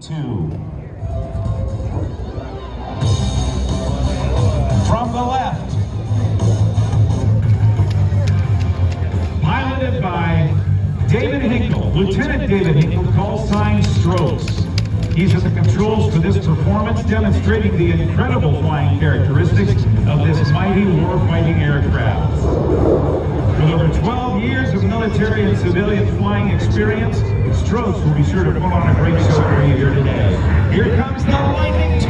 2. From the left, piloted by David Hinkle, Lieutenant David Hinkle, call sign Strokes. He's at the controls for this performance, demonstrating the incredible flying characteristics of this mighty war-fighting aircraft. With over 12 years of military and civilian flying experience, Strokes will be sure to put on a great show for you here today. Here comes the Lightning II!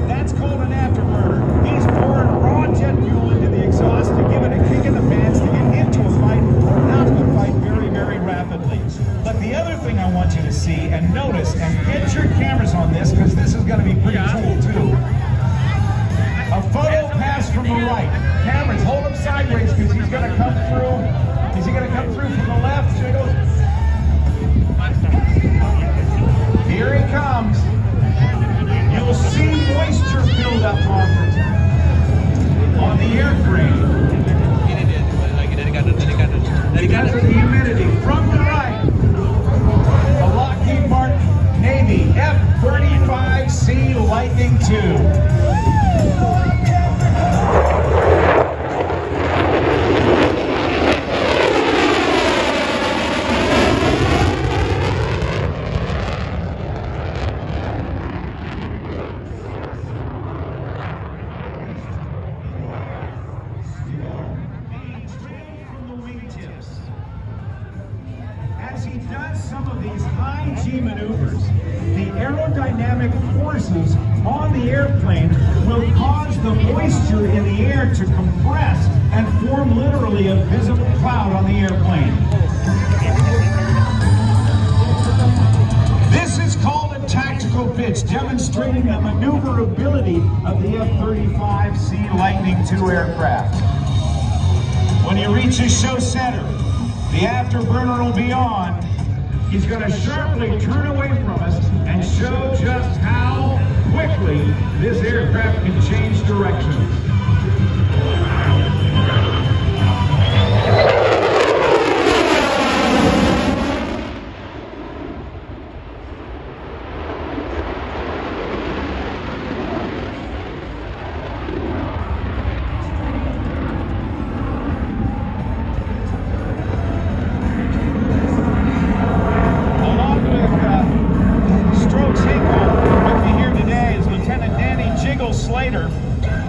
That's called an afterburner. He's pouring raw jet fuel into the exhaust to give it a kick in the pants to get into a fight or out of a fight very, very rapidly. But the other thing I want you to see and notice, and get your cameras on this because this is going to be pretty cool too. A photo pass from the right. Cameras, hold him sideways because he's going to come through. Is he going to come through from the left? Here he comes. You'll see moisture build up on the airframe because of the humidity. From the right, the Lockheed Martin Navy F-35C Lightning II. As he does some of these high G maneuvers, the aerodynamic forces on the airplane will cause the moisture in the air to compress and form literally a visible cloud on the airplane. This is called a tactical pitch, demonstrating the maneuverability of the F-35C Lightning II aircraft. When he reaches show center, the afterburner will be on. He's going to sharply turn away from us and show just how quickly this aircraft can change directions.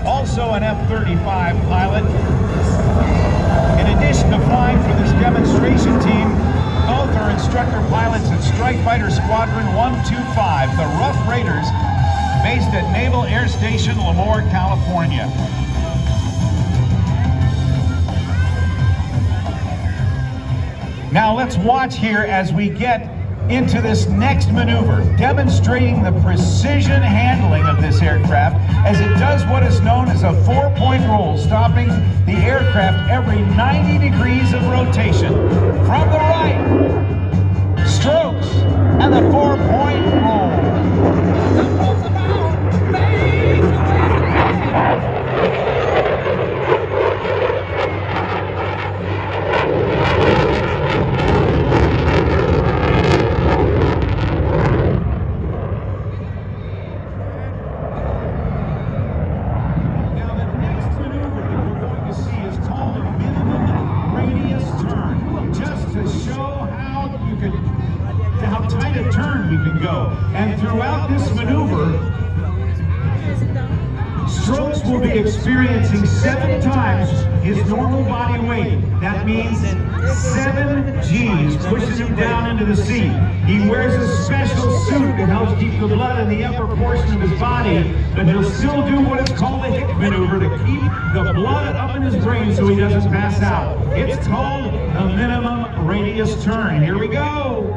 Also an F-35 pilot. In addition to flying for this demonstration team, both are instructor pilots at Strike Fighter Squadron 125, the Rough Raiders, based at Naval Air Station Lemoore, California. Now let's watch here as we get into this next maneuver, demonstrating the precision handling of this aircraft as it does what is known as a 4-point roll, stopping the aircraft every 90 degrees of rotation. From the right, Strokes and the 4-point roll. How tight a turn we can go. And throughout this maneuver, Strokes will be experiencing 7 times his normal body weight. That means 7 G's pushing him down into the seat. He wears a special suit that helps keep the blood in the upper portion of his body, but he'll still do what is called a hip maneuver to keep the blood up in his brain so he doesn't pass out. It's called the minimum radius turn. Here we go.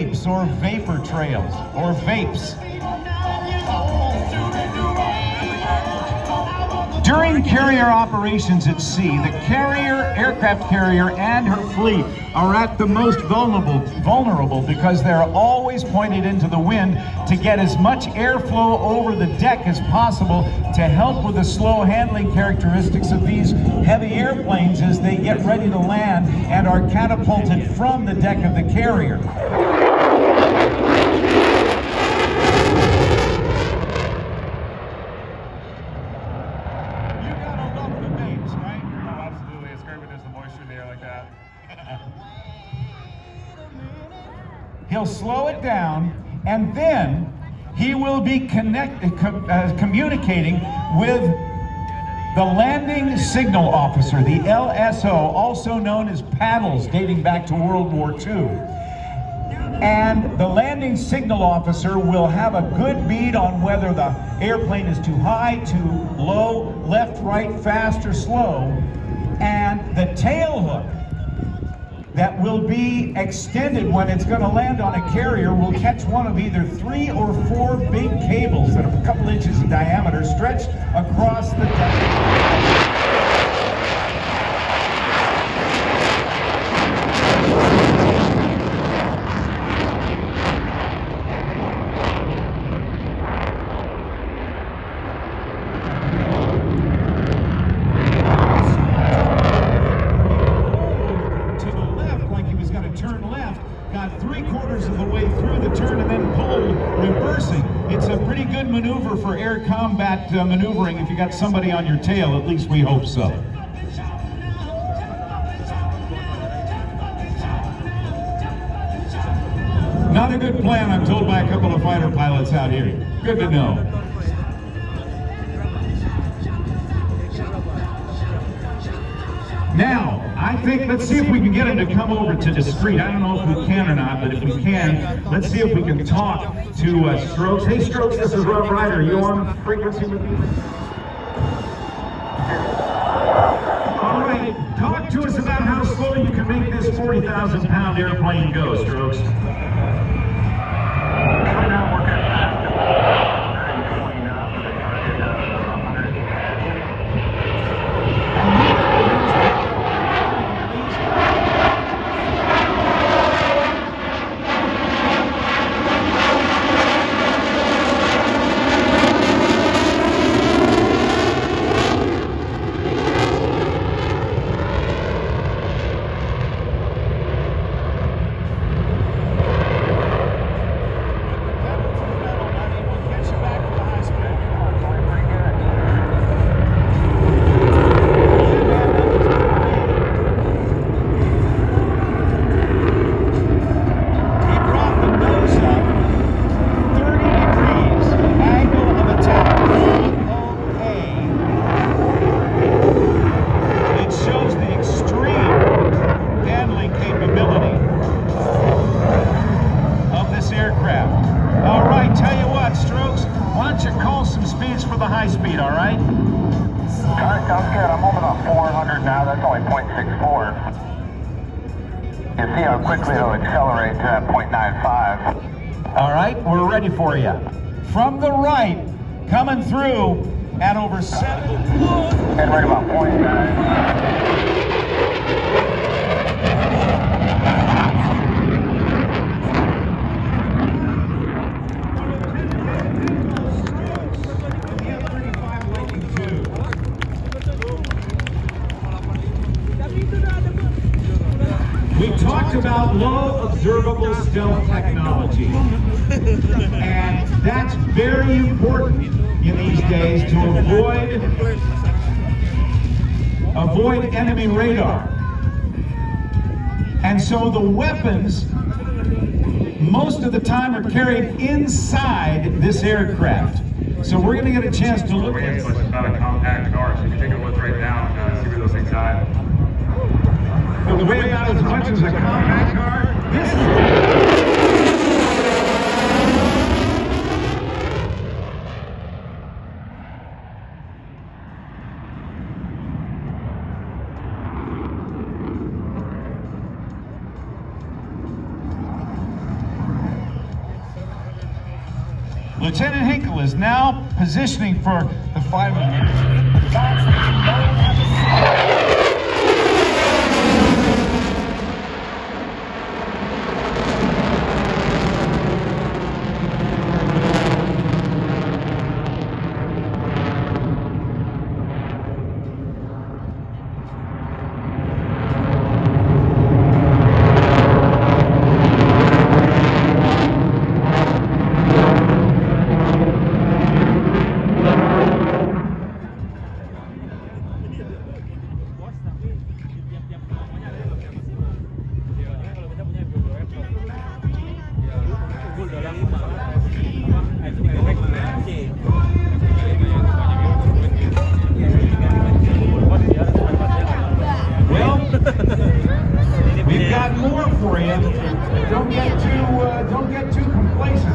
vapes or vapor trails or vapes. During carrier operations at sea, the aircraft carrier, and her fleet are at the most vulnerable because they're always pointed into the wind to get as much airflow over the deck as possible to help with the slow handling characteristics of these heavy airplanes as they get ready to land and are catapulted from the deck of the carrier. He'll slow it down, and then he will be communicating with the landing signal officer, the LSO, also known as paddles, dating back to World War II. And the landing signal officer will have a good bead on whether the airplane is too high, too low, left, right, fast, or slow. And the tail hook that will be extended when it's going to land on a carrier will catch one of either 3 or 4 big cables that are a couple inches in diameter stretched across the deck. Got 3/4 of the way through the turn and then pulled, reversing. It's a pretty good maneuver for air combat maneuvering if you got somebody on your tail, at least we hope so. Not a good plan, I'm told by a couple of fighter pilots out here. Good to know. Now, I think, let's see if we can get him to come over to the street. I don't know if we can or not, but if we can, let's see if we can talk to Strokes. Hey Strokes, this is Rob Ryder. Are you on frequency with me? All right, talk to us about how slow you can make this 40,000-pound airplane go, Strokes. Speed, all right? All right, sounds good. I'm moving on 400 now. That's only 0.64. You see how quickly it'll accelerate to 0.95. All right, we're ready for you. From the right, coming through at over 7. And right about 0.9. We talked about low observable stealth technology, and that's very important in these days to avoid enemy radar. And so the weapons, most of the time, are carried inside this aircraft. So we're going to get a chance to look at it. It's about a compact car, so you can take a look right now and see where those things hide. The way about as much as a compact car, this is... Lieutenant Hinkle is now positioning for the final. We've got more for you. Don't get too complacent.